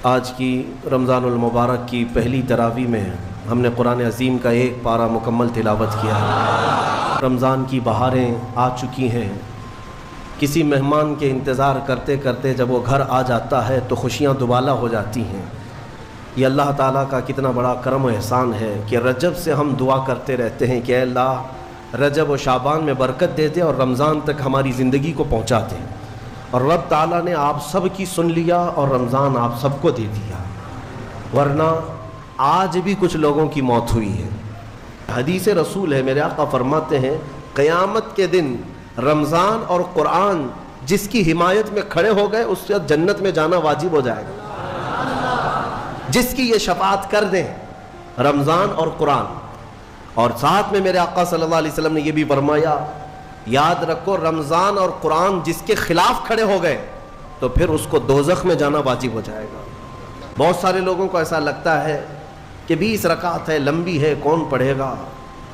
آج کی رمضان المبارک کی پہلی تراویح میں ہم نے قرآن عظیم کا ایک پارہ مکمل تلاوت کیا ہے۔ رمضان کی بہاریں آ چکی ہیں۔ کسی مہمان کے انتظار کرتے کرتے جب وہ گھر آ جاتا ہے تو خوشیاں دوبالا ہو جاتی ہیں۔ یہ اللہ تعالیٰ کا کتنا بڑا کرم و احسان ہے کہ رجب سے ہم دعا کرتے رہتے ہیں کہ اے اللہ رجب و شعبان میں برکت دے دے اور رمضان تک ہماری زندگی کو پہنچا دے، اور رب تعالیٰ نے آپ سب کی سن لیا اور رمضان آپ سب کو دے دیا، ورنہ آج بھی کچھ لوگوں کی موت ہوئی ہے۔ حدیث رسول ہے، میرے آقا فرماتے ہیں قیامت کے دن رمضان اور قرآن جس کی حمایت میں کھڑے ہو گئے اس سے جنت میں جانا واجب ہو جائے گا، جس کی یہ شفاعت کر دیں رمضان اور قرآن۔ اور ساتھ میں میرے آقا صلی اللہ علیہ وسلم نے یہ بھی فرمایا یاد رکھو رمضان اور قرآن جس کے خلاف کھڑے ہو گئے تو پھر اس کو دوزخ میں جانا واجب ہو جائے گا۔ بہت سارے لوگوں کو ایسا لگتا ہے کہ 20 رکعت ہے، لمبی ہے، کون پڑھے گا،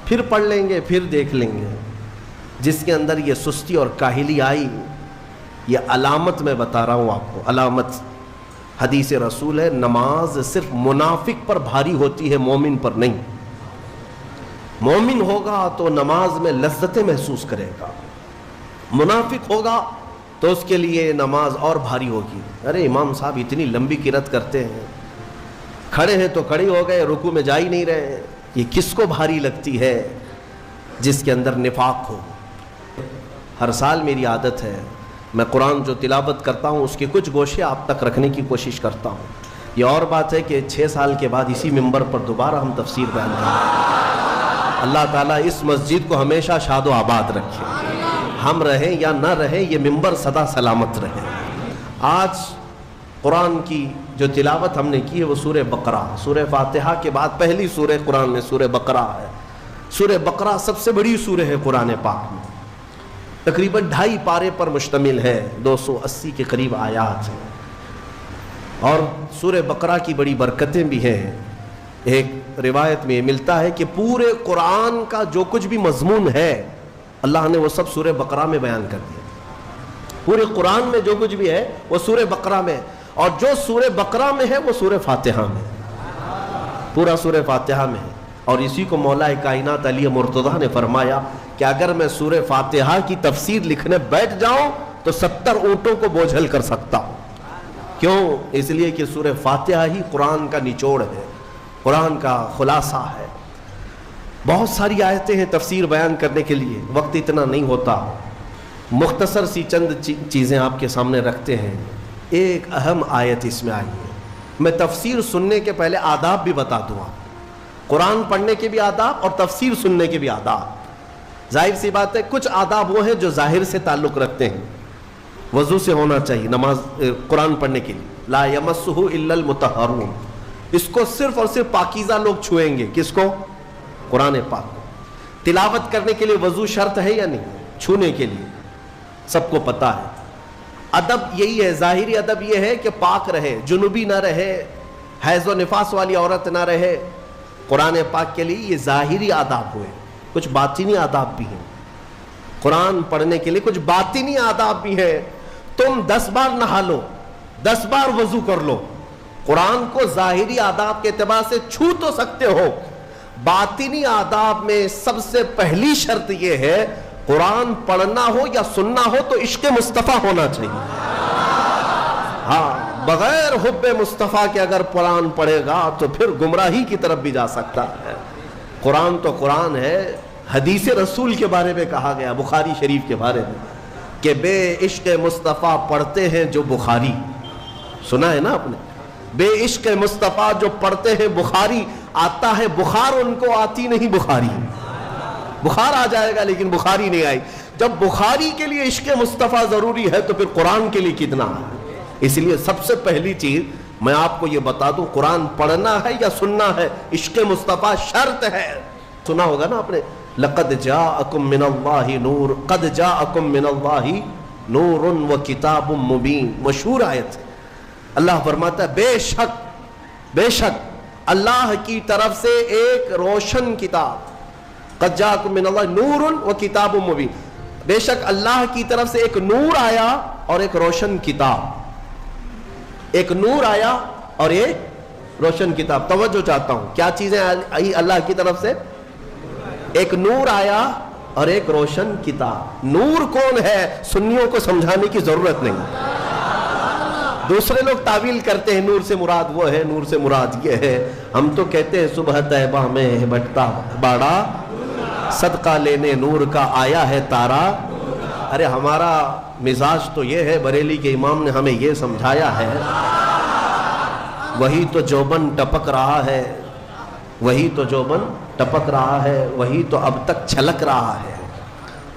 پھر پڑھ لیں گے، پھر دیکھ لیں گے۔ جس کے اندر یہ سستی اور کاہلی آئی، یہ علامت میں بتا رہا ہوں آپ کو، علامت حدیث رسول ہے، نماز صرف منافق پر بھاری ہوتی ہے، مومن پر نہیں۔ مومن ہوگا تو نماز میں لذتیں محسوس کرے گا، منافق ہوگا تو اس کے لیے نماز اور بھاری ہوگی۔ ارے امام صاحب اتنی لمبی قرات کرتے ہیں، کھڑے ہیں تو کھڑے ہو گئے، رکوع میں جا ہی نہیں رہے، یہ کس کو بھاری لگتی ہے؟ جس کے اندر نفاق ہو۔ ہر سال میری عادت ہے میں قرآن جو تلاوت کرتا ہوں اس کے کچھ گوشے آپ تک رکھنے کی کوشش کرتا ہوں۔ یہ اور بات ہے کہ 6 سال کے بعد اسی ممبر پر دوبارہ ہم تفسیر بیان کریں۔ اللہ تعالیٰ اس مسجد کو ہمیشہ شاد و آباد رکھے، ہم رہیں یا نہ رہیں یہ ممبر سدا سلامت رہے۔ آج قرآن کی جو تلاوت ہم نے کی ہے وہ سورہ بقرہ، سورہ فاتحہ کے بعد پہلی سورہ قرآن میں سورہ بقرہ ہے۔ سورہ بقرہ سب سے بڑی سورہ ہے قرآن پاک میں، تقریباً 2.5 پارے پر مشتمل ہے، 280 کے قریب آیات ہیں، اور سورہ بقرہ کی بڑی برکتیں بھی ہیں۔ ایک روایت میں ملتا ہے کہ پورے قرآن کا جو کچھ بھی مضمون ہے اللہ نے وہ سب سورہ بقرہ میں بیان کر دیا۔ پورے قرآن میں جو کچھ بھی ہے وہ سورہ بقرہ میں، اور جو سورہ بقرہ میں ہے وہ سورہ فاتحہ میں، پورا سورہ فاتحہ میں ہے۔ اور اسی کو مولا کائنات علی مرتضیٰ نے فرمایا کہ اگر میں سورہ فاتحہ کی تفسیر لکھنے بیٹھ جاؤں تو 70 اونٹوں کو بوجھل کر سکتا ہوں۔ کیوں؟ اس لیے کہ سورہ فاتحہ ہی قرآن کا نچوڑ ہے، قرآن کا خلاصہ ہے۔ بہت ساری آیتیں ہیں تفسیر بیان کرنے کے لیے، وقت اتنا نہیں ہوتا، مختصر سی چند چیزیں آپ کے سامنے رکھتے ہیں۔ ایک اہم آیت اس میں آئی ہے، میں تفسیر سننے کے پہلے آداب بھی بتا دوں آپ، قرآن پڑھنے کے بھی آداب اور تفسیر سننے کے بھی آداب۔ ظاہر سی بات ہے کچھ آداب وہ ہیں جو ظاہر سے تعلق رکھتے ہیں، وضو سے ہونا چاہیے نماز قرآن پڑھنے کے لیے، لا یمسہ الا المطہرون، اس کو صرف اور صرف پاکیزہ لوگ چھوئیں گے۔ کس کو؟ قرآن پاک کو۔ تلاوت کرنے کے لیے وضو شرط ہے یا نہیں؟ چھونے کے لیے سب کو پتا ہے۔ ادب یہی ہے، ظاہری ادب یہ ہے کہ پاک رہے، جنوبی نہ رہے، حیض و نفاس والی عورت نہ رہے۔ قرآن پاک کے لیے یہ ظاہری آداب ہوئے، کچھ باطنی آداب بھی ہیں۔ قرآن پڑھنے کے لیے کچھ باطنی آداب بھی ہیں۔ تم 10 بار نہا لو، 10 بار وضو کر لو، قرآن کو ظاہری آداب کے اعتبار سے چھو تو سکتے ہو، باطنی آداب میں سب سے پہلی شرط یہ ہے قرآن پڑھنا ہو یا سننا ہو تو عشق مصطفیٰ ہونا چاہیے۔ ہاں، بغیر حب مصطفیٰ کے اگر قرآن پڑھے گا تو پھر گمراہی کی طرف بھی جا سکتا ہے۔ قرآن تو قرآن ہے۔ حدیث رسول کے بارے میں کہا گیا، بخاری شریف کے بارے میں، کہ بے عشق مصطفیٰ پڑھتے ہیں جو بخاری، سنا ہے نا آپ نے؟ بے عشق مصطفیٰ جو پڑھتے ہیں بخاری، آتا ہے بخار ان کو، آتی نہیں بخاری۔ بخار آ جائے گا لیکن بخاری نہیں آئی۔ جب بخاری کے لیے عشق مصطفیٰ ضروری ہے تو پھر قرآن کے لیے کتنا ہے۔ اس لیے سب سے پہلی چیز میں آپ کو یہ بتا دوں، قرآن پڑھنا ہے یا سننا ہے، عشق مصطفیٰ شرط ہے۔ سنا ہوگا نا آپ نے، لقد جاءکم من اللہ نور، قد جاءکم من اللہ نور و کتاب مبین، مشہور آیت ہے۔ اللہ فرماتا ہے بے شک اللہ کی طرف سے ایک روشن کتاب، قد جاءکم من اللہ نور و کتاب مبین، بے شک اللہ کی طرف سے ایک نور آیا اور ایک روشن کتاب۔ ایک نور آیا اور ایک روشن کتاب. توجہ چاہتا ہوں, کیا چیزیں آئی اللہ کی طرف سے؟ ایک نور آیا اور ایک روشن کتاب. نور کون ہے سنیوں کو سمجھانے کی ضرورت نہیں. دوسرے لوگ تعویل کرتے ہیں نور سے مراد وہ ہے, نور سے مراد یہ ہے. ہم تو کہتے ہیں صبح طیبہ میں بٹتا باڑا, صدقہ لینے نور کا آیا ہے تارا. ارے ہمارا مزاج تو یہ ہے, بریلی کے امام نے ہمیں یہ سمجھایا ہے, وہی تو جوبن ٹپک رہا ہے, وہی تو جوبن ٹپک رہا ہے, وہی تو اب تک چھلک رہا ہے.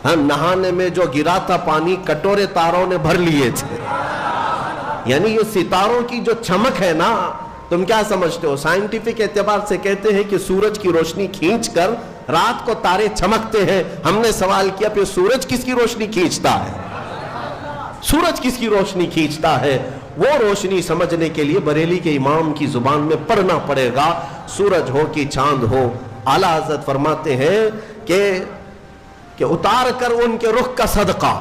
ہم نہانے میں جو گرا تھا پانی کٹورے تاروں نے بھر لیے تھے. یعنی یہ ستاروں کی جو چمک ہے نا, تم کیا سمجھتے ہو؟ سائنٹیفک اعتبار سے کہتے ہیں کہ سورج کی روشنی کھینچ کر رات کو تارے چمکتے ہیں. ہم نے سوال کیا پھر سورج کس کی روشنی کھینچتا ہے؟ سورج کس کی روشنی کھینچتا ہے؟ وہ روشنی سمجھنے کے لیے بریلی کے امام کی زبان میں پڑھنا پڑے گا. سورج ہو کہ چاند ہو, اعلیٰ حضرت فرماتے ہیں کہ اتار کر ان کے رخ کا صدقہ,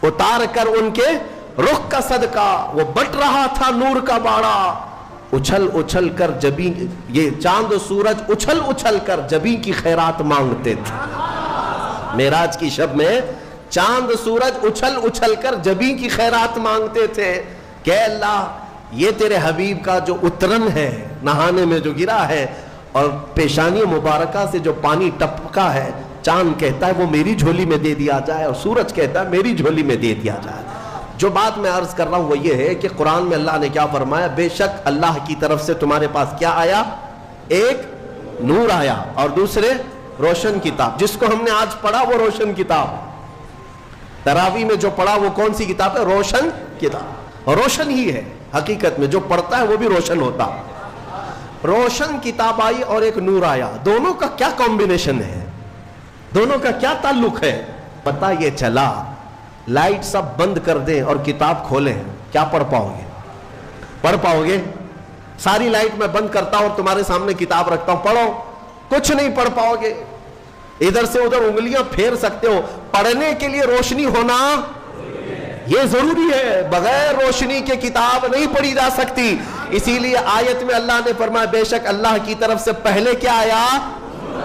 اتار کر ان کے رخ کا صدقہ, وہ بٹ رہا تھا نور کا باڑا. اچھل اچھل کر جبیں, یہ چاند و سورج اچھل اچھل کر جبیں کی خیرات مانگتے تھے. معراج کی شب میں چاند سورج اچھل اچھل کر جبیں کی خیرات مانگتے تھے کہ اللہ یہ تیرے حبیب کا جو اترن ہے نہانے میں جو گرا ہے اور پیشانی مبارکہ سے جو پانی ٹپکا ہے, چاند کہتا ہے وہ میری جھولی میں دے دیا جائے اور سورج کہتا ہے میری جھولی میں دے دیا جائے. جو بات میں عرض کر رہا ہوں وہ یہ ہے کہ قرآن میں اللہ نے کیا فرمایا؟ بے شک اللہ کی طرف سے تمہارے پاس کیا آیا؟ ایک نور آیا اور دوسرے روشن کتاب. جس کو ہم نے آج پڑھا وہ روشن کتاب. تراویح میں جو پڑھا وہ کون سی کتاب ہے؟ روشن کتاب. اور روشن ہی ہے حقیقت میں, جو پڑھتا ہے وہ بھی روشن ہوتا. روشن کتاب آئی اور ایک نور آیا. دونوں کا کیا کمبینیشن ہے؟ دونوں کا کیا تعلق ہے؟ پتہ یہ چلا لائٹ سب بند کر دیں اور کتاب کھولیں, کیا پڑھ پاؤ گے؟ پڑھ پاؤ گے؟ ساری لائٹ میں بند کرتا ہوں اور تمہارے سامنے کتاب رکھتا ہوں, پڑھو, کچھ نہیں پڑھ پاؤ گے. ادھر سے ادھر انگلیاں پھیر سکتے ہو, پڑھنے کے لیے روشنی ہونا یہ ضروری ہے. بغیر روشنی کے کتاب نہیں پڑھی جا سکتی. اسی لیے آیت میں اللہ نے فرمایا بے شک اللہ کی طرف سے پہلے کیا آیا؟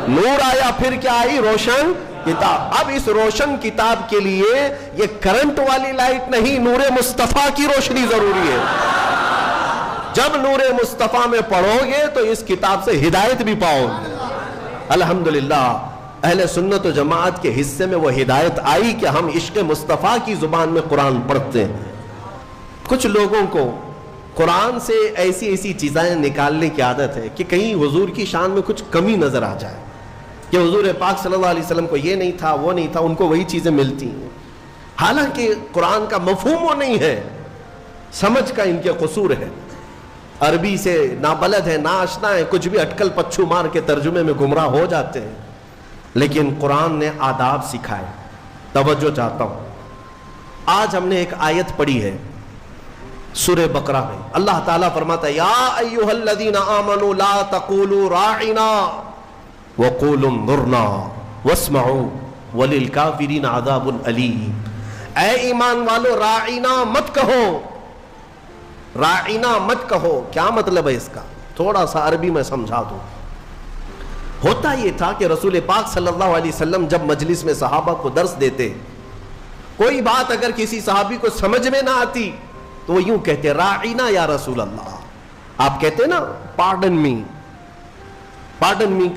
نور آیا, پھر کیا آئی؟ روشن کتاب. اب اس روشن کتاب کے لیے یہ کرنٹ والی لائٹ نہیں, نور مصطفیٰ کی روشنی ضروری ہے. جب نور مصطفیٰ میں پڑھو گے تو اس کتاب سے ہدایت بھی پاؤ گے. الحمدللہ اہل سنت و جماعت کے حصے میں وہ ہدایت آئی کہ ہم عشق مصطفیٰ کی زبان میں قرآن پڑھتے ہیں. کچھ لوگوں کو قرآن سے ایسی ایسی چیزیں نکالنے کی عادت ہے کہ کہیں حضور کی شان میں کچھ کمی نظر آ جائے کہ حضور پاک صلی اللہ علیہ وسلم کو یہ نہیں تھا وہ نہیں تھا, ان کو وہی چیزیں ملتی ہیں. حالانکہ قرآن کا مفہوم وہ نہیں ہے, سمجھ کا ان کے قصور ہے. عربی سے نابلد ہے, ناآشنا ہے, کچھ بھی اٹکل پچھو مار کے ترجمے میں گمراہ ہو جاتے ہیں. لیکن قرآن نے آداب سکھائے. توجہ چاہتا ہوں, آج ہم نے ایک آیت پڑھی ہے سورہ بقرہ میں. اللہ تعالیٰ فرماتا ہے یا ایھا الذین آمنوا لا تقولوا راعنا وقولوا انظرنا واسمعوا وللکافرین عذاب الیم. اے ایمان والو راعنا مت کہو, راعنا مت کہو. کیا مطلب ہے اس کا؟ تھوڑا سا عربی میں سمجھا دوں. ہوتا یہ تھا کہ رسول پاک صلی اللہ علیہ وسلم جب مجلس میں صحابہ کو درس دیتے, کوئی بات اگر کسی صحابی کو سمجھ میں نہ آتی تو وہ یوں کہتے راعنا یا رسول اللہ. آپ کہتے نا پارڈن می, پارڈن می.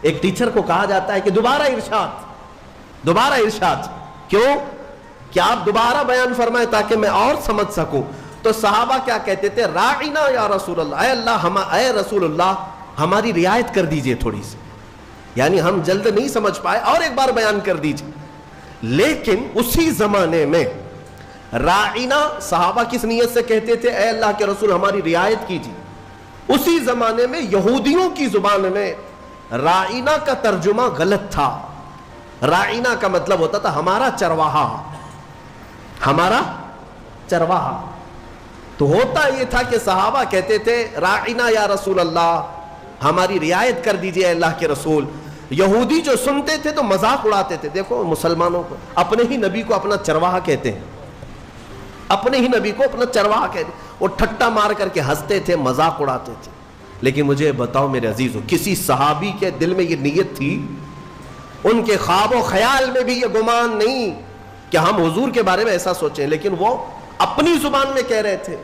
ایک ٹیچر کو کہا جاتا ہے کہ دوبارہ ارشاد, دوبارہ ارشاد. کیوں؟ کہ آپ دوبارہ بیان فرمائیں تاکہ میں اور سمجھ سکوں. تو صحابہ کیا کہتے تھے؟ راعنا یا رسول اللہ, اے اللہ اے رسول اللہ ہماری رعایت کر دیجئے تھوڑی سی, یعنی ہم جلد نہیں سمجھ پائے اور ایک بار بیان کر دیجئے. لیکن اسی زمانے میں راعنا صحابہ کس نیت سے کہتے تھے؟ اے اللہ کے رسول ہماری رعایت کیجیے. اسی زمانے میں یہودیوں کی زبان میں راعنا کا ترجمہ غلط تھا. راعنا کا مطلب ہوتا تھا ہمارا چرواہا, ہمارا چرواہا. تو ہوتا یہ تھا کہ صحابہ کہتے تھے راعنا یا رسول اللہ ہماری رعایت کر دیجئے اے اللہ کے رسول. یہودی جو سنتے تھے تو مذاق اڑاتے تھے. دیکھو مسلمانوں کو اپنے ہی نبی کو اپنا چرواہا کہتے ہیں, اپنے ہی نبی کو اپنا چرواہا کہتے ہیں. وہ ٹھٹا مار کر کے ہنستے تھے، مذاق اڑاتے تھے. لیکن مجھے بتاؤ میرے عزیزو، کسی صحابی کے دل میں یہ نیت تھی؟ ان کے خواب و خیال میں بھی یہ گمان نہیں کہ ہم حضور کے بارے میں ایسا سوچیں، لیکن وہ اپنی زبان میں کہہ رہے تھے.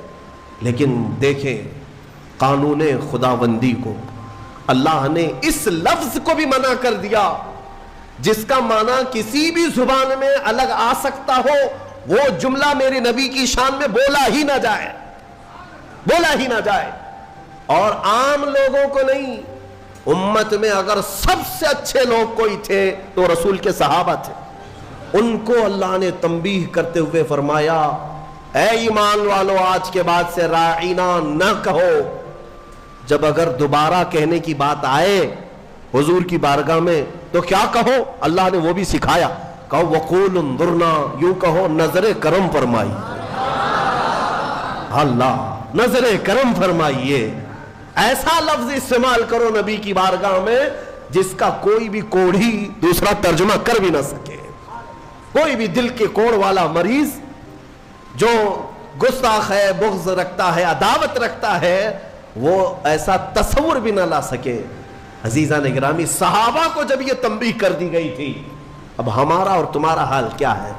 لیکن دیکھیں قانون خداوندی کو، اللہ نے اس لفظ کو بھی منع کر دیا جس کا معنی کسی بھی زبان میں الگ آ سکتا ہو، وہ جملہ میرے نبی کی شان میں بولا ہی نہ جائے، بولا ہی نہ جائے. اور عام لوگوں کو نہیں، امت میں اگر سب سے اچھے لوگ کوئی تھے تو رسول کے صحابہ تھے. ان کو اللہ نے تنبیہ کرتے ہوئے فرمایا اے ایمان والو، آج کے بعد سے راعینا نہ کہو. جب اگر دوبارہ کہنے کی بات آئے حضور کی بارگاہ میں تو کیا کہو؟ اللہ نے وہ بھی سکھایا، کہو وقول انظرنا، یوں کہو نظر کرم فرمائی. اللہ نظر کرم فرمائیے. ایسا لفظ استعمال کرو نبی کی بارگاہ میں جس کا کوئی بھی کوڑھی دوسرا ترجمہ کر بھی نہ سکے. کوئی بھی دل کے کوڑ والا مریض جو گستاخ ہے، بغض رکھتا ہے، عداوت رکھتا ہے، وہ ایسا تصور بھی نہ لا سکے. عزیزان گرامی، صحابہ کو جب یہ تنبیہ کر دی گئی تھی، اب ہمارا اور تمہارا حال کیا ہے؟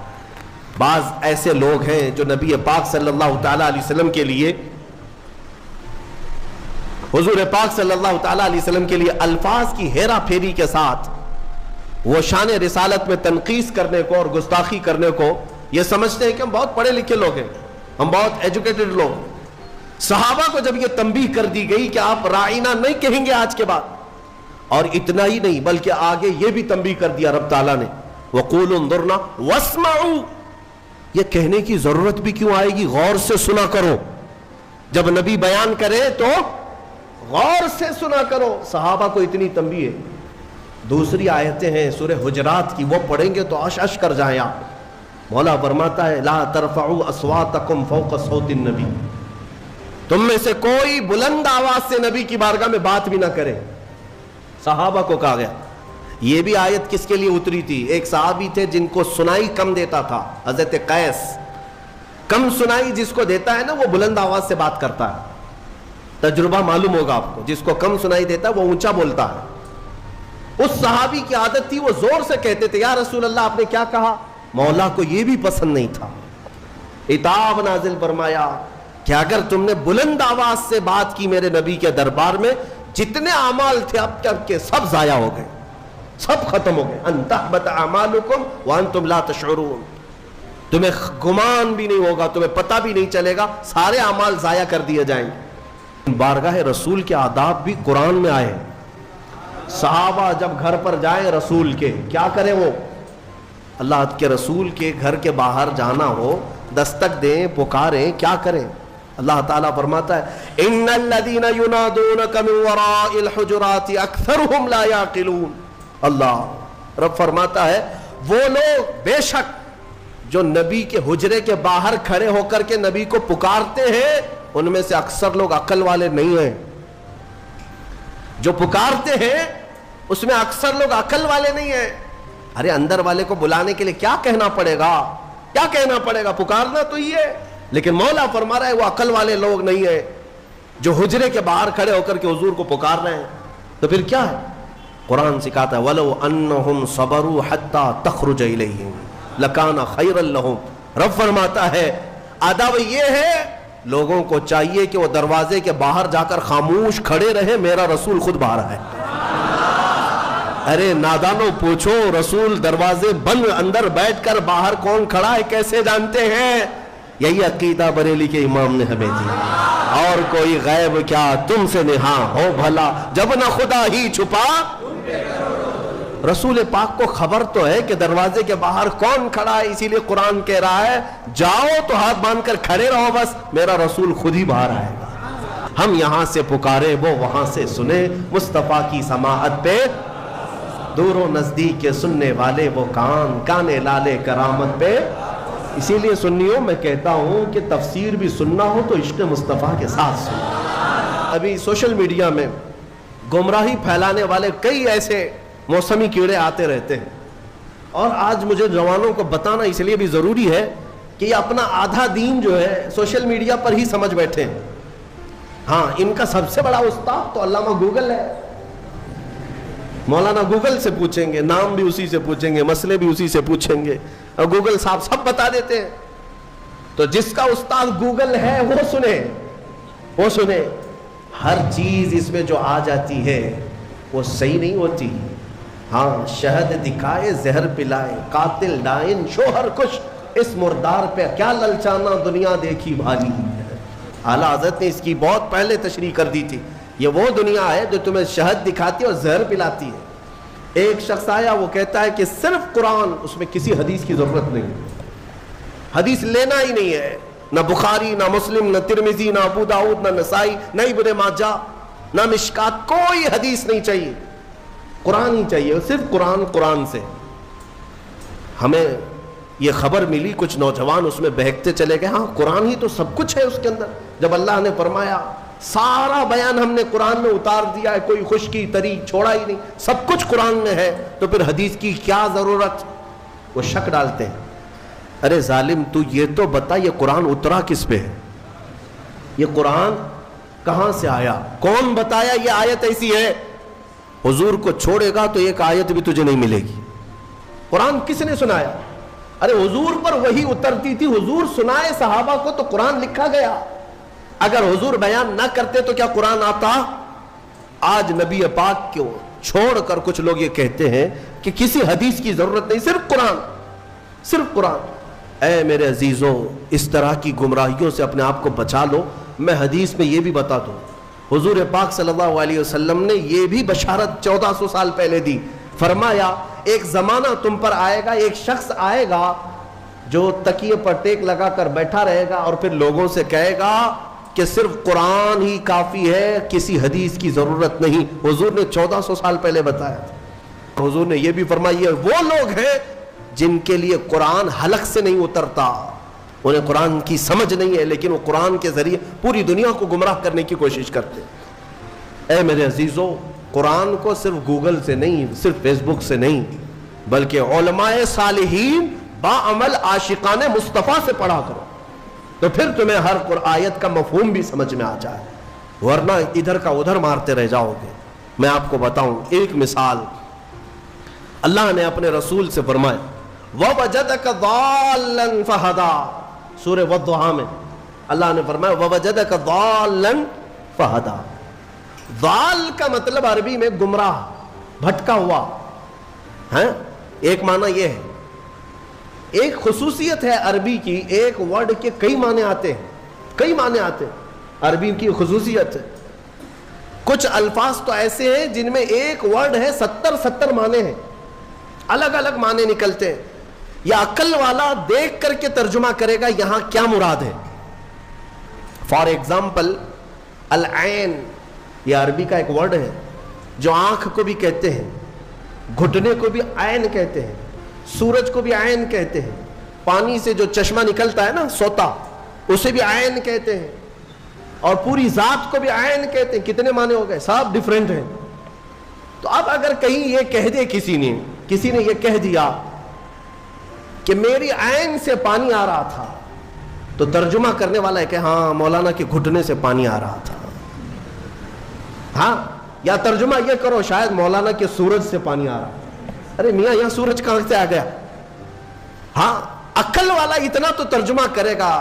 بعض ایسے لوگ ہیں جو نبی پاک صلی اللہ تعالی علیہ وسلم کے لیے، حضور پاک صلی اللہ تعالی علیہ وسلم کے لیے الفاظ کی ہیرا پھیری کے ساتھ وہ شان رسالت میں تنقیص کرنے کو اور گستاخی کرنے کو یہ سمجھتے ہیں کہ ہم بہت پڑھے لکھے لوگ ہیں، ہم بہت ایجوکیٹڈ لوگ. صحابہ کو جب یہ تنبیہ کر دی گئی کہ آپ راعینا نہیں کہیں گے آج کے بعد، اور اتنا ہی نہیں بلکہ آگے یہ بھی تنبیہ کر دیا رب تعالیٰ نے وَقُولُوا انظُرْنَا وَاسْمَعُوا. یہ کہنے کی ضرورت بھی کیوں آئے گی؟ غور سے سنا کرو. جب نبی بیان کرے تو غور سے سنا کرو. صحابہ کو اتنی تنبیہ ہے. دوسری آیتیں ہیں سورہ حجرات کی، وہ پڑھیں گے تو عش کر جائیں آپ. مولا فرماتا ہے لا ترفعوا اصواتکم فوق صوت النبی، تم میں سے کوئی بلند آواز سے نبی کی بارگاہ میں بات بھی نہ کرے. صحابہ کو کہا گیا. یہ بھی آیت کس کے لیے اتری تھی؟ ایک صحابی تھے جن کو سنائی کم دیتا تھا، حضرت قیس. کم سنائی جس کو دیتا ہے نا وہ بلند آواز سے بات کرتا ہے. تجربہ معلوم ہوگا آپ کو، جس کو کم سنائی دیتا ہے وہ اونچا بولتا ہے. اس صحابی کی عادت تھی، وہ زور سے کہتے تھے یا رسول اللہ آپ نے کیا کہا؟ مولا کو یہ بھی پسند نہیں تھا. عتاب نازل فرمایا کہ اگر تم نے بلند آواز سے بات کی میرے نبی کے دربار میں، جتنے اعمال تھے اب تک کے سب ضائع ہو گئے، سب ختم ہو گئے. ان تحبط اعمالکم وانتم لا تشعرون. تمہیں گمان بھی نہیں ہوگا، تمہیں پتہ بھی نہیں چلے گا، سارے اعمال ضائع کر دیے جائیں گے. بارگاہ رسول کے آداب بھی قرآن میں آئے. صحابہ جب گھر پر جائیں رسول کے، کیا کریں؟ وہ اللہ کے رسول کے گھر کے باہر جانا ہو، دستک دیں، پکاریں، کیا کریں؟ اللہ تعالیٰ فرماتا ہے ان الذین ینادونک من وراء الحجرات اکثرهم لا یعقلون. اللہ رب فرماتا ہے وہ لوگ بے شک جو نبی کے حجرے کے باہر کھڑے ہو کر کے نبی کو پکارتے ہیں، ان میں سے اکثر لوگ عقل والے نہیں ہیں. جو پکارتے ہیں اس میں اکثر لوگ عقل والے نہیں ہیں. ارے اندر والے کو بلانے کے لیے کیا کہنا پڑے گا؟ کیا کہنا پڑے گا؟ پکارنا تو یہ ہے. لیکن مولا فرما رہا ہے وہ عقل والے لوگ نہیں ہیں جو حجرے کے باہر کھڑے ہو کر کے حضور کو پکار رہے ہیں. تو پھر کیا ہے؟ قرآن سکھاتا ہے وَلَوْ أَنَّهُمْ صَبَرُوا حَتَّى تَخْرُجَ إِلَيْهِمْ لَكَانَ خَيْرًا لَهُمْ. رب فرماتا ہے ادب یہ ہے لوگوں کو چاہیے کہ وہ دروازے کے باہر جا کر خاموش کھڑے رہے، میرا رسول خود باہر ہے. ارے نادانوں پوچھو، رسول دروازے بند اندر بیٹھ کر باہر کون کھڑا ہے کیسے جانتے ہیں؟ یہی عقیدہ بریلی کے امام نے ہمیں دیا. اور کوئی غیب کیا تم سے نہاں ہو بھلا، جب نہ خدا ہی چھپا. رسول پاک کو خبر تو ہے کہ دروازے کے باہر کون کھڑا ہے، اسی لیے قرآن کہہ رہا ہے جاؤ تو ہاتھ باندھ کر کھڑے رہو، بس میرا رسول خود ہی باہر آئے گا. ہم یہاں سے پکارے وہ وہاں سے سنے، مصطفیٰ کی سماعت پہ دور و نزدیک کے سننے والے وہ کان، کانے لالے کرامت پہ. اسی لیے سنیوں میں کہتا ہوں کہ تفسیر بھی سننا ہو تو عشق مصطفیٰ کے ساتھ سنو. ابھی سوشل میڈیا میں گمراہی پھیلانے والے کئی ایسے موسمی کیڑے آتے رہتے ہیں، اور آج مجھے جوانوں کو بتانا اس لیے بھی ضروری ہے کہ یہ اپنا آدھا دین جو ہے سوشل میڈیا پر ہی سمجھ بیٹھے ہیں. ہاں ان کا سب سے بڑا استاد تو علامہ گوگل ہے. مولانا گوگل سے پوچھیں گے، نام بھی اسی سے پوچھیں گے، مسئلے بھی اسی سے پوچھیں گے، اور گوگل صاحب سب بتا دیتے ہیں. تو جس کا استاد گوگل ہے وہ سنے. ہر چیز اس میں جو آ جاتی ہے وہ صحیح نہیں ہوتی. ہاں شہد دکھائے زہر پلائے، قاتل ڈائن شوہر کش، اس مردار پہ کیا للچانا دنیا دیکھی بھالی. اعلیٰ حضرت نے اس کی بہت پہلے تشریح کر دی تھی. یہ وہ دنیا ہے جو تمہیں شہد دکھاتی ہے اور زہر پلاتی ہے. ایک شخص آیا، وہ کہتا ہے کہ صرف قرآن، اس میں کسی حدیث کی ضرورت نہیں، حدیث لینا ہی نہیں ہے، نہ بخاری نہ مسلم نہ ترمذی نہ ابو داؤد نہ نسائی نہ ابن ماجہ نہ مشکات، کوئی حدیث نہیں چاہیے، قرآن ہی چاہیے، صرف قرآن سے. ہمیں یہ خبر ملی، کچھ نوجوان اس میں بہکتے چلے گئے، ہاں قرآن ہی تو سب کچھ ہے اس کے اندر. جب اللہ نے فرمایا سارا بیان ہم نے قرآن میں اتار دیا ہے، کوئی خشکی تری چھوڑا ہی نہیں، سب کچھ قرآن میں ہے، تو پھر حدیث کی کیا ضرورت؟ وہ شک ڈالتے ہیں. ارے ظالم تو یہ تو بتا یہ قرآن اترا کس پہ ہے؟ یہ قرآن کہاں سے آیا؟ کون بتایا یہ آیت ایسی ہے؟ حضور کو چھوڑے گا تو ایک آیت بھی تجھے نہیں ملے گی. قرآن کس نے سنایا؟ ارے حضور پر وحی اترتی تھی، حضور سنائے صحابہ کو تو قرآن لکھا گیا. اگر حضور بیان نہ کرتے تو کیا قرآن آتا؟ آج نبی پاک کو چھوڑ کر کچھ لوگ یہ کہتے ہیں کہ کسی حدیث کی ضرورت نہیں، صرف قرآن. اے میرے عزیزوں، اس طرح کی گمراہیوں سے اپنے آپ کو بچا لو. میں حدیث میں یہ بھی بتا دوں، حضور پاک صلی اللہ علیہ وسلم نے یہ بھی بشارت 1400 سال پہلے دی. فرمایا ایک زمانہ تم پر آئے گا، ایک شخص آئے گا جو تکیے پر ٹیک لگا کر بیٹھا رہے گا اور پھر لوگوں سے کہے گا کہ صرف قرآن ہی کافی ہے، کسی حدیث کی ضرورت نہیں. حضور نے 1400 سال پہلے بتایا تھا. حضور نے یہ بھی فرمایا یہ وہ لوگ ہیں جن کے لیے قرآن حلق سے نہیں اترتا، انہیں قرآن کی سمجھ نہیں ہے، لیکن وہ قرآن کے ذریعے پوری دنیا کو گمراہ کرنے کی کوشش کرتے. اے میرے عزیزوں، قرآن کو صرف گوگل سے نہیں، صرف فیس بک سے نہیں، بلکہ علماء صالحین باعمل عاشقان مصطفیٰ سے پڑھا کرو، تو پھر تمہیں ہر آیت کا مفہوم بھی سمجھ میں آ جائے، ورنہ ادھر کا ادھر مارتے رہ جاؤ گے. میں آپ کو بتاؤں ایک مثال. اللہ نے اپنے رسول سے فرمایا وَوَجَدَكَ ضَالًّا فَهَدَى، سورہ والضحیٰ میں اللہ نے فرمایا وَوَجَدَكَ ضَالًّا فَهَدَى. ضال کا مطلب عربی میں گمراہ، بھٹکا ہوا ہے. ایک معنی یہ ہے. ایک خصوصیت ہے عربی کی، ایک ورڈ کے کئی معنی آتے ہیں، عربی کی خصوصیت ہے. کچھ الفاظ تو ایسے ہیں جن میں ایک ورڈ ہے 70 معنی ہیں، الگ الگ معنی نکلتے ہیں. یا عقل والا دیکھ کر کے ترجمہ کرے گا یہاں کیا مراد ہے. فار ایگزامپل العین، یہ عربی کا ایک ورڈ ہے جو آنکھ کو بھی کہتے ہیں، گھٹنے کو بھی عین کہتے ہیں، سورج کو بھی عین کہتے ہیں، پانی سے جو چشمہ نکلتا ہے نا سوتا، اسے بھی عین کہتے ہیں، اور پوری ذات کو بھی عین کہتے ہیں. کتنے معنی ہو گئے؟ سب ڈیفرنٹ ہیں. تو اب اگر کہیں یہ کہہ دے کسی نے یہ کہہ دیا کہ میری عین سے پانی آ رہا تھا، تو ترجمہ کرنے والا ہے کہ ہاں مولانا کے گھٹنے سے پانی آ رہا تھا. ہاں، یا ترجمہ یہ کرو شاید مولانا کے سورج سے پانی آ رہا تھا. ارے میاں یہاں سورج کہاں سے آ گیا؟ ہاں، عقل والا اتنا تو ترجمہ کرے گا.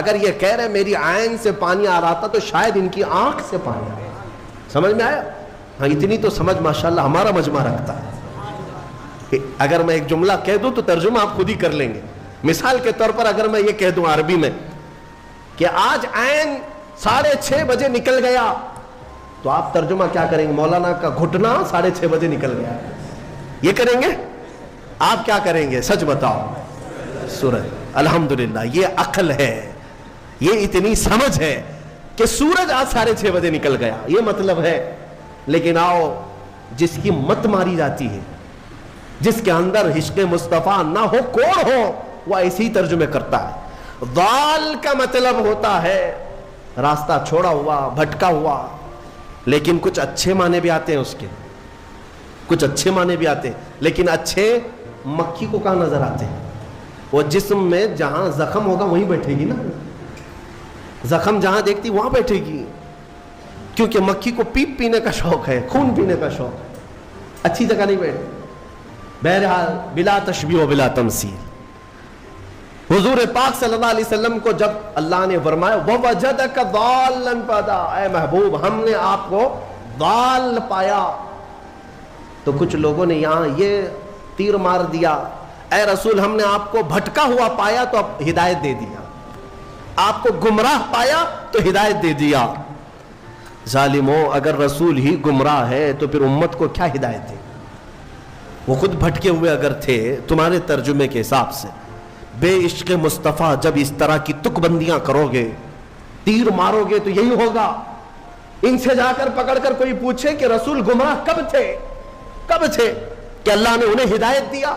اگر یہ کہہ رہے میری عین سے پانی آ رہا تھا تو شاید ان کی آنکھ سے پانی آ رہا تھا. سمجھ میں آیا؟ ہاں، اتنی تو سمجھ ماشاءاللہ ہمارا مجمع رکھتا ہے. اگر میں ایک جملہ کہہ دوں تو ترجمہ آپ خود ہی کر لیں گے. مثال کے طور پر اگر میں یہ کہہ دوں عربی میں کہ آج عین 6:30 بجے نکل گیا، تو آپ ترجمہ کیا کریں گے؟ مولانا کا گھٹنا 6:30 بجے نکل گیا، یہ کریں گے؟ آپ کیا کریں گے؟ سچ بتاؤ. سورج. الحمدللہ، یہ عقل ہے، یہ اتنی سمجھ ہے کہ سورج آج 6:30 بجے نکل گیا، یہ مطلب ہے. لیکن آؤ، جس کی مت ماری جاتی ہے، جس کے اندر عشق مصطفیٰ نہ ہو، کوڑ ہو، وہ ایسی ترجمے کرتا ہے. ضال کا مطلب ہوتا ہے راستہ چھوڑا ہوا، بھٹکا ہوا. لیکن کچھ اچھے معنی بھی آتے ہیں اس کے، کچھ اچھے معنی بھی آتے ہیں. لیکن اچھے مکھی کو کہاں نظر آتے ہیں؟ وہ جسم میں جہاں زخم ہوگا وہیں بیٹھے گی نا، زخم جہاں دیکھتی وہاں بیٹھے گی، کیونکہ مکھی کو پیپ پینے کا شوق ہے، خون پینے کا شوق ہے، اچھی جگہ نہیں بیٹھے۔ بہرحال بلا تشبیہ و بلا تمثیل، حضور پاک صلی اللہ علیہ وسلم کو جب اللہ نے فرمایا وَوَجَدَكَ ضَالًّا فَهَدَىٰ، اے محبوب ہم نے آپ کو ضال پایا، تو کچھ لوگوں نے یہاں یہ تیر مار دیا، اے رسول ہم نے آپ کو بھٹکا ہوا پایا تو اب ہدایت دے دیا، آپ کو گمراہ پایا تو ہدایت دے دیا۔ ظالموں، اگر رسول ہی گمراہ ہے تو پھر امت کو کیا ہدایت دے؟ وہ خود بھٹکے ہوئے اگر تھے تمہارے ترجمے کے حساب سے، بے عشق مصطفیٰ جب اس طرح کی تک بندیاں کرو گے، تیر مارو گے تو یہی ہوگا۔ ان سے جا کر پکڑ کر کوئی پوچھے کہ رسول گمراہ کب تھے، کب تھے کہ اللہ نے انہیں ہدایت دیا؟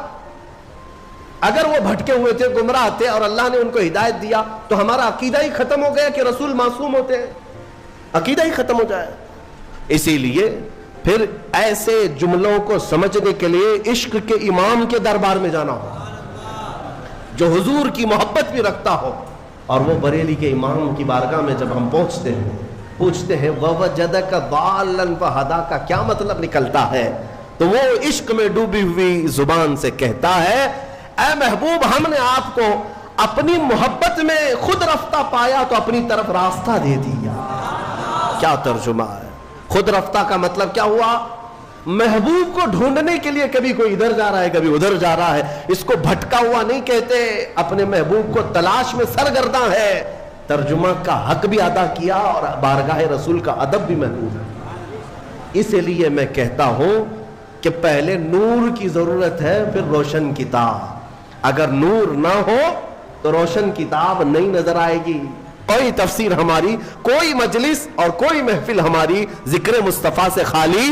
اگر وہ بھٹکے ہوئے تھے، گمراہ تھے اور اللہ نے ان کو ہدایت دیا تو ہمارا عقیدہ ہی ختم ہو گیا کہ رسول معصوم ہوتے ہیں، عقیدہ ہی ختم ہو جائے۔ اسی لیے پھر ایسے جملوں کو سمجھنے کے لیے عشق کے امام کے دربار میں جانا ہو، جو حضور کی محبت بھی رکھتا ہو، اور وہ بریلی کے امام کی بارگاہ میں جب ہم پہنچتے ہیں، پوچھتے ہیں وَوَجَدَكَ ضَالًّا فَهَدَىٰ کا کیا مطلب نکلتا ہے، تو وہ عشق میں ڈوبی ہوئی زبان سے کہتا ہے اے محبوب ہم نے آپ کو اپنی محبت میں خود رفتہ پایا تو اپنی طرف راستہ دے دیا۔ کیا ترجمہ ہے؟ خود رفتہ کا مطلب کیا ہوا؟ محبوب کو ڈھونڈنے کے لیے کبھی کوئی ادھر جا رہا ہے کبھی ادھر جا رہا ہے، اس کو بھٹکا ہوا نہیں کہتے، اپنے محبوب کو تلاش میں سرگرداں ہے۔ ترجمہ کا حق بھی ادا کیا اور بارگاہ رسول کا ادب بھی محفوظ ہے۔ اس لیے میں کہتا ہوں کہ پہلے نور کی ضرورت ہے پھر روشن کتاب، اگر نور نہ ہو تو روشن کتاب نہیں نظر آئے گی۔ کوئی تفسیر ہماری، کوئی مجلس اور کوئی محفل ہماری ذکر مصطفیٰ سے خالی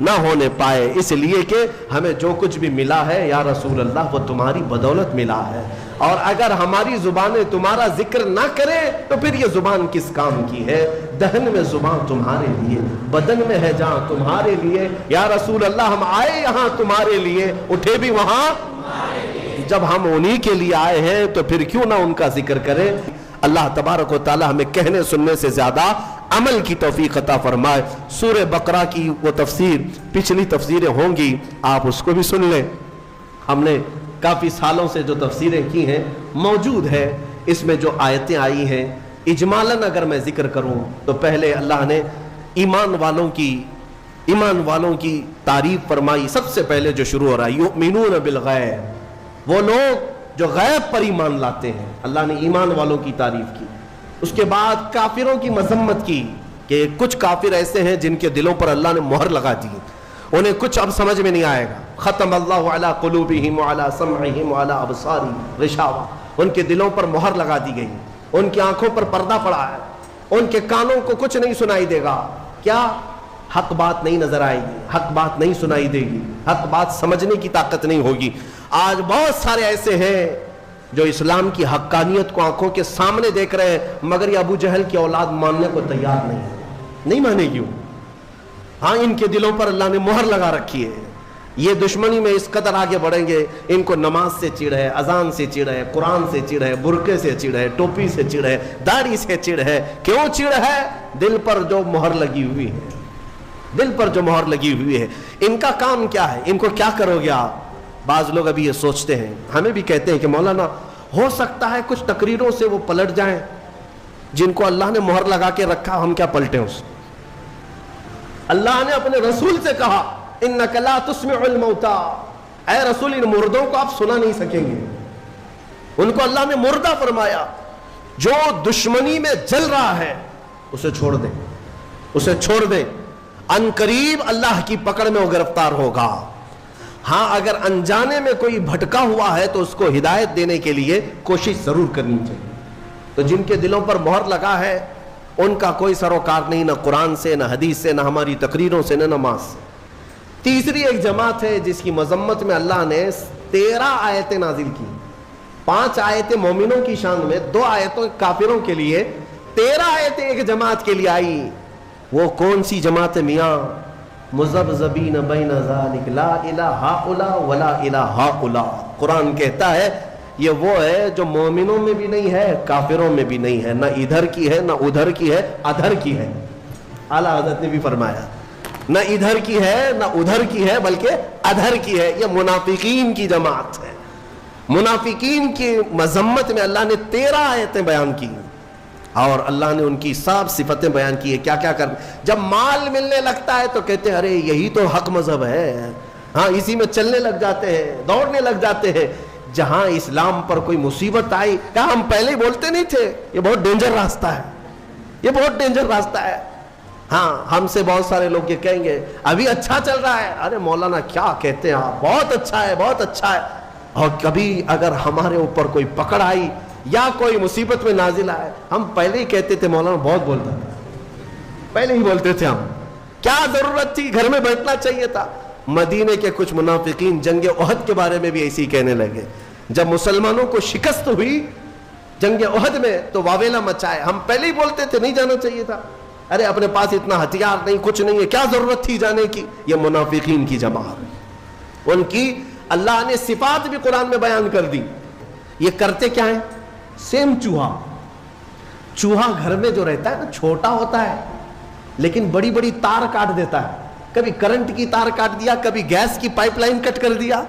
نہ ہونے پائے، اس لیے کہ ہمیں جو کچھ بھی ملا ہے یا رسول اللہ وہ تمہاری بدولت ملا ہے، اور اگر ہماری زبانیں تمہارا ذکر نہ کرے تو پھر یہ زبان کس کام کی ہے؟ دہن میں زبان تمہارے لیے، بدن میں ہے جہاں تمہارے لیے، یا رسول اللہ ہم آئے یہاں تمہارے لیے، اٹھے بھی وہاں، جب ہم انہی کے لیے آئے ہیں تو پھر کیوں نہ ان کا ذکر کریں۔ اللہ تبارک و تعالی ہمیں کہنے سننے سے زیادہ عمل کی توفیق عطا فرمائے۔ سورہ بقرہ کی وہ تفسیر، پچھلی تفسیریں ہوں گی، آپ اس کو بھی سن لیں، ہم نے کافی سالوں سے جو تفسیریں کی ہیں موجود ہے، اس میں جو آیتیں آئی ہیں اجمالاً اگر میں ذکر کروں تو پہلے اللہ نے ایمان والوں کی تعریف فرمائی۔ سب سے پہلے جو شروع ہو رہا ہے یؤمنون بالغیب، وہ لوگ جو غیب پر ایمان لاتے ہیں، اللہ نے ایمان والوں کی تعریف کی۔ اس کے بعد کافروں کی مذمت کی کہ کچھ کافر ایسے ہیں جن کے دلوں پر اللہ نے مہر لگا دی، انہیں کچھ اب سمجھ میں نہیں آئے گا۔ ختم اللہ علی قلوبہم وعلی سمعہم وعلی ابصارہم غشاوہ، ان کے دلوں پر مہر لگا دی گئی، ان کی آنکھوں پر پردہ پڑا ہے، ان کے کانوں کو کچھ نہیں سنائی دے گا۔ کیا؟ حق بات نہیں نظر آئے گی، حق بات نہیں سنائی دے گی، حق بات سمجھنے کی طاقت نہیں ہوگی۔ آج بہت سارے ایسے ہیں جو اسلام کی حقانیت کو آنکھوں کے سامنے دیکھ رہے ہیں، مگر یہ ابو جہل کی اولاد ماننے کو تیار نہیں مانے گی۔ ہاں ان کے دلوں پر اللہ نے مہر لگا رکھی ہے، یہ دشمنی میں اس قدر آگے بڑھیں گے، ان کو نماز سے چڑ ہے، اذان سے چڑ ہے، قرآن سے چڑ ہے، برقعے سے چڑ ہے، ٹوپی سے چڑ ہے، داڑھی سے چڑ ہے۔ کیوں چڑ ہے؟ دل پر جو مہر لگی ہوئی ہے، دل پر جو مہر لگی ہوئی ہے۔ ان کا کام کیا ہے؟ ان کو کیا کرو گے آپ؟ بعض لوگ ابھی یہ سوچتے ہیں، ہمیں بھی کہتے ہیں کہ مولانا ہو سکتا ہے کچھ تقریروں سے وہ پلٹ جائیں، جن کو اللہ نے مہر لگا کے رکھا ہم کیا پلٹیں اس؟ اللہ نے اپنے رسول سے کہا انک لا تسمع الموتى، اے رسول ان مردوں کو آپ سنا نہیں سکیں گے۔ ان کو اللہ نے مردہ فرمایا۔ جو دشمنی میں جل رہا ہے اسے چھوڑ دیں، اسے چھوڑ دیں، ان قریب اللہ کی پکڑ میں وہ گرفتار ہوگا۔ ہاں اگر انجانے میں کوئی بھٹکا ہوا ہے تو اس کو ہدایت دینے کے لیے کوشش ضرور کرنی چاہیے۔ تو جن کے دلوں پر مہر لگا ہے ان کا کوئی سروکار نہیں، نہ قرآن سے، نہ حدیث سے، نہ ہماری تقریروں سے، نہ نماز سے۔ تیسری ایک جماعت ہے جس کی مذمت میں اللہ نے 13 آیتیں نازل کی، 5 آیتیں مومنوں کی شان میں، 2 آیتوں کافروں کے لیے، 13 آیتیں ایک جماعت کے لیے آئی۔ وہ کون سی جماعت ہے میاں؟ مذبذبین بین ذالک لا الہ ہؤلاء ولا الہ ہؤلاء۔ قرآن کہتا ہے یہ وہ ہے جو مومنوں میں بھی نہیں ہے، کافروں میں بھی نہیں ہے، نہ ادھر کی ہے نہ ادھر کی ہے، ادھر کی ہے۔ اعلیٰ حضرت نے بھی فرمایا نہ ادھر کی ہے نہ ادھر کی ہے بلکہ ادھر کی ہے۔ یہ منافقین کی جماعت ہے۔ منافقین کی مذمت میں اللہ نے 13 آیتیں بیان کی اور اللہ نے ان کی سب صفتیں بیان کی ہے۔ کیا کیا کر، جب مال ملنے لگتا ہے تو کہتے ہیں ارے یہی تو حق مذہب ہے، ہاں اسی میں چلنے لگ جاتے ہیں، دوڑنے لگ جاتے ہیں۔ جہاں اسلام پر کوئی مصیبت آئی، کہا ہم پہلے ہی بولتے نہیں تھے یہ بہت ڈینجر راستہ ہے، یہ بہت ڈینجر راستہ ہے۔ ہاں ہم سے بہت سارے لوگ یہ کہیں گے ابھی اچھا چل رہا ہے، ارے مولانا کیا کہتے ہیں آپ، بہت اچھا ہے بہت اچھا ہے۔ اور کبھی اگر ہمارے اوپر کوئی پکڑ آئی یا کوئی مصیبت میں نازل آئے، ہم پہلے ہی کہتے تھے مولانا بہت بولتا تھا، پہلے ہی بولتے تھے ہم، کیا ضرورت تھی، گھر میں بیٹھنا چاہیے تھا۔ مدینے کے کچھ منافقین جنگ احد کے بارے میں بھی ایسے ہی کہنے لگے۔ جب مسلمانوں کو شکست ہوئی جنگ احد میں تو واویلا مچائے، ہم پہلے ہی بولتے تھے نہیں جانا چاہیے تھا، ارے اپنے پاس اتنا ہتھیار نہیں، کچھ نہیں ہے، کیا ضرورت تھی جانے کی۔ یہ منافقین کی جماعت، ان کی اللہ نے صفات بھی قرآن میں بیان کر دی۔ یہ کرتے کیا ہیں؟ سیم چوہا، چوہا گھر میں جو رہتا ہے نا چھوٹا ہوتا ہے لیکن بڑی بڑی تار کاٹ دیتا ہے، کبھی کرنٹ کی تار کاٹ دیا، کبھی گیس کی پائپ لائن کٹ کر دیا،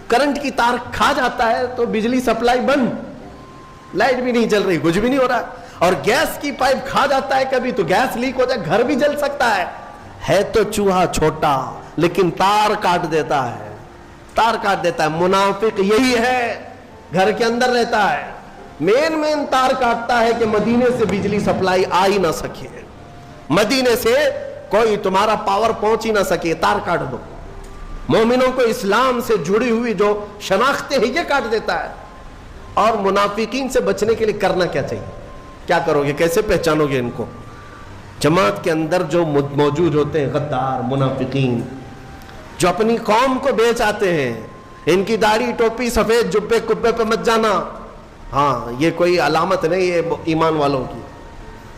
کرنٹ کی تار کھا جاتا ہے تو بجلی سپلائی بند، لائٹ بھی نہیں جل رہی، کچھ بھی نہیں ہو رہا، اور گیس کی پائپ کھا جاتا ہے کبھی تو گیس لیک ہو جائے، گھر بھی جل سکتا ہے تو چوہا چھوٹا لیکن تار کاٹ دیتا ہے، تار کاٹ دیتا ہے۔ منافق یہی ہے، گھر کے اندر رہتا ہے، مین تار کاٹتا ہے کہ مدینے سے بجلی سپلائی آ ہی نہ سکے، مدینے سے کوئی تمہارا پاور پہنچ ہی نہ سکے، تار کاٹ دو۔ مومنوں کو اسلام سے جڑی ہوئی جو شناختیں ہیں یہ کاٹ دیتا ہے۔ اور منافقین سے بچنے کے لیے کرنا کیا چاہیے؟ کیا کرو گے، کیسے پہچانو گے ان کو؟ جماعت کے اندر جو موجود ہوتے ہیں غدار منافقین، جو اپنی قوم کو بیچ آتے ہیں، ان کی داڑھی ٹوپی سفید جبے کبے پہ مت جانا، ہاں یہ کوئی علامت نہیں یہ ایمان والوں کی۔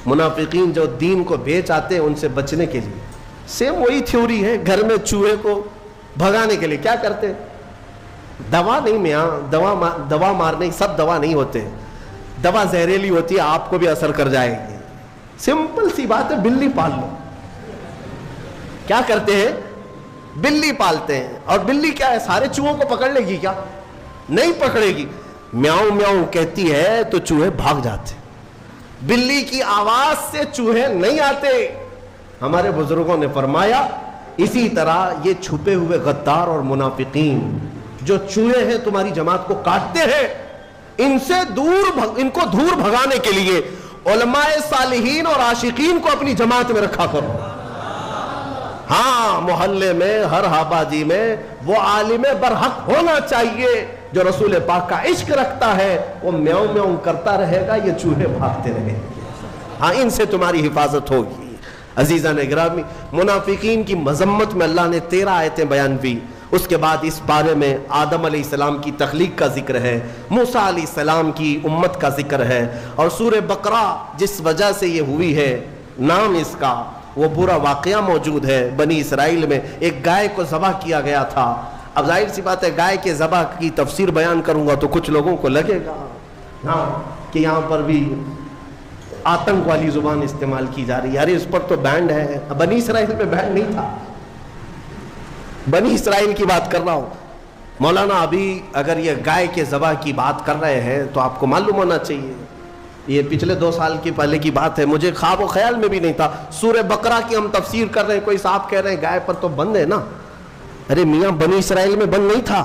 منافقین جو دین کو بیچ آتے ہیں ان سے بچنے کے لیے سیم وہی تھیوری ہے۔ گھر میں چوہے کو بھگانے کے لیے کیا کرتے؟ دوا نہیں میاں، دوا مارنے سب دوا نہیں ہوتے، دوا زہریلی ہوتی ہے، آپ کو بھی اثر کر جائے گی۔ سمپل سی بات ہے، بلی پال لو۔ کیا کرتے ہیں؟ بلی پالتے ہیں، اور بلی کیا ہے، سارے چوہوں کو پکڑ لے گی کیا؟ نہیں پکڑے گی، میاؤں میاؤں کہتی ہے تو چوہے بھاگ جاتے۔ بلی کی آواز سے چوہے نہیں آتے۔ ہمارے بزرگوں نے فرمایا اسی طرح یہ چھپے ہوئے غدار اور منافقین جو چوہے ہیں تمہاری جماعت کو کاٹتے ہیں، ان کو دور بھگانے کے لیے علماء صالحین اور عاشقین کو اپنی جماعت میں رکھا کرو۔ ہاں محلے میں ہر آبادی میں وہ عالم برحق ہونا چاہیے جو رسول پاک کا عشق رکھتا ہے، وہ میاؤں میاؤں کرتا رہے گا، یہ چوہے بھاگتے رہیں گے۔ ہاں ان سے تمہاری حفاظت ہوگی۔ عزیزان گرامی، منافقین کی مذمت میں اللہ نے 13 آیتیں بیان کی۔ اس کے بعد اس بارے میں آدم علیہ السلام کی تخلیق کا ذکر ہے، موسیٰ علیہ السلام کی امت کا ذکر ہے، اور سورہ بقرہ جس وجہ سے یہ ہوئی ہے نام اس کا، وہ پورا واقعہ موجود ہے۔ بنی اسرائیل میں ایک گائے کو ذبح کیا گیا تھا۔ اب ظاہر سی بات ہے گائے کے ذبح کی تفسیر بیان کروں گا تو کچھ لوگوں کو لگے گا ہاں کہ یہاں پر بھی آتنک والی زبان استعمال کی جا رہی ہے، ارے اس پر تو بینڈ ہے۔ بنی اسرائیل میں بینڈ نہیں تھا، بنی اسرائیل کی بات کر رہا ہوں۔ مولانا ابھی اگر یہ گائے کے ذبح کی بات کر رہے ہیں تو آپ کو معلوم ہونا چاہیے، یہ پچھلے 2 سال کی پہلے کی بات ہے، مجھے خواب و خیال میں بھی نہیں تھا۔ سورہ بقرہ کی ہم تفسیر کر رہے ہیں، کوئی صاحب کہہ رہے ہیں گائے پر تو بند ہے نا، ارے میاں بنی اسرائیل میں بند نہیں تھا،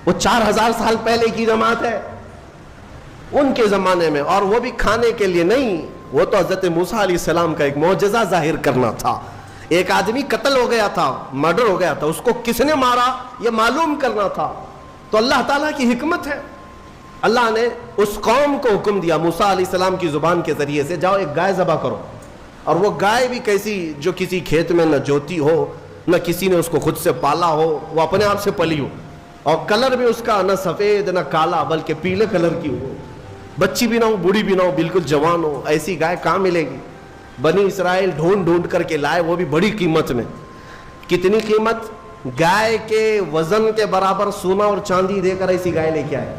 وہ 4000 سال پہلے کی جماعت ہے، ان کے زمانے میں، اور وہ بھی کھانے کے لیے نہیں، وہ تو حضرت موسیٰ علیہ السلام کا ایک معجزہ ظاہر کرنا تھا۔ ایک آدمی قتل ہو گیا تھا، مرڈر ہو گیا تھا، اس کو کس نے مارا یہ معلوم کرنا تھا، تو اللہ تعالیٰ کی حکمت ہے، اللہ نے اس قوم کو حکم دیا موسیٰ علیہ السلام کی زبان کے ذریعے سے، جاؤ ایک گائے ذبح کرو۔ اور وہ گائے بھی کیسی، جو کسی کھیت میں نہ جوتی ہو، نہ کسی نے اس کو خود سے پالا ہو، وہ اپنے آپ سے پلی ہو، اور کلر بھی اس کا نہ سفید نہ کالا بلکہ پیلے کلر کی ہو، بچی بھی نہ ہو بوڑھی بھی نہ ہو، بالکل جوان ہو۔ ایسی گائے کہاں ملے گی؟ بنی اسرائیل ڈھونڈ کر کے لائے، وہ بھی بڑی قیمت میں۔ کتنی قیمت؟ گائے کے وزن کے برابر سونا اور چاندی دے کر ایسی گائے لے کے آئے۔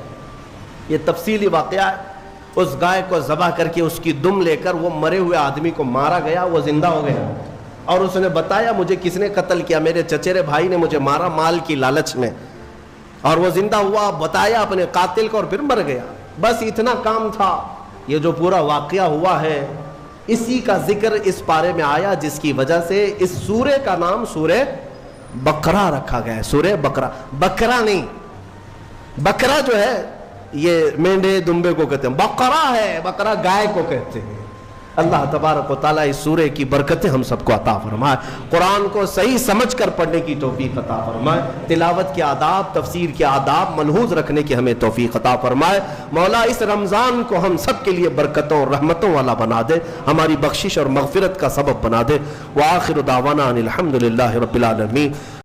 یہ تفصیلی واقعہ ہے. اس گائے کو ذبح کر کے اس کی دم لے کر وہ مرے ہوئے آدمی کو مارا گیا, وہ زندہ ہو گیا اور اس نے بتایا مجھے کس نے قتل کیا, میرے چچیرے بھائی نے مجھے مارا مال کی لالچ میں, اور وہ زندہ ہوا, بتایا اپنے قاتل کو اور پھر مر گیا. بس اتنا کام تھا. یہ جو پورا واقعہ ہوا ہے اسی کا ذکر اس پارے میں آیا, جس کی وجہ سے اس سورے کا نام سورہ بقرہ رکھا گیا ہے. سورہ بقرہ, بکرا نہیں, بکرا جو ہے یہ مینڈے دمبے کو کہتے ہیں, بقرہ ہے, بقرہ گائے کو کہتے ہیں. اللہ تبارک و تعالیٰ اس سورے کی برکتیں ہم سب کو عطا فرمائے, قرآن کو صحیح سمجھ کر پڑھنے کی توفیق عطا فرمائے, تلاوت کے آداب, تفسیر کے آداب ملحوظ رکھنے کی ہمیں توفیق عطا فرمائے. مولا اس رمضان کو ہم سب کے لیے برکتوں اور رحمتوں والا بنا دے, ہماری بخشش اور مغفرت کا سبب بنا دے. وآخر دعوانا ان الحمد للہ رب العالمین.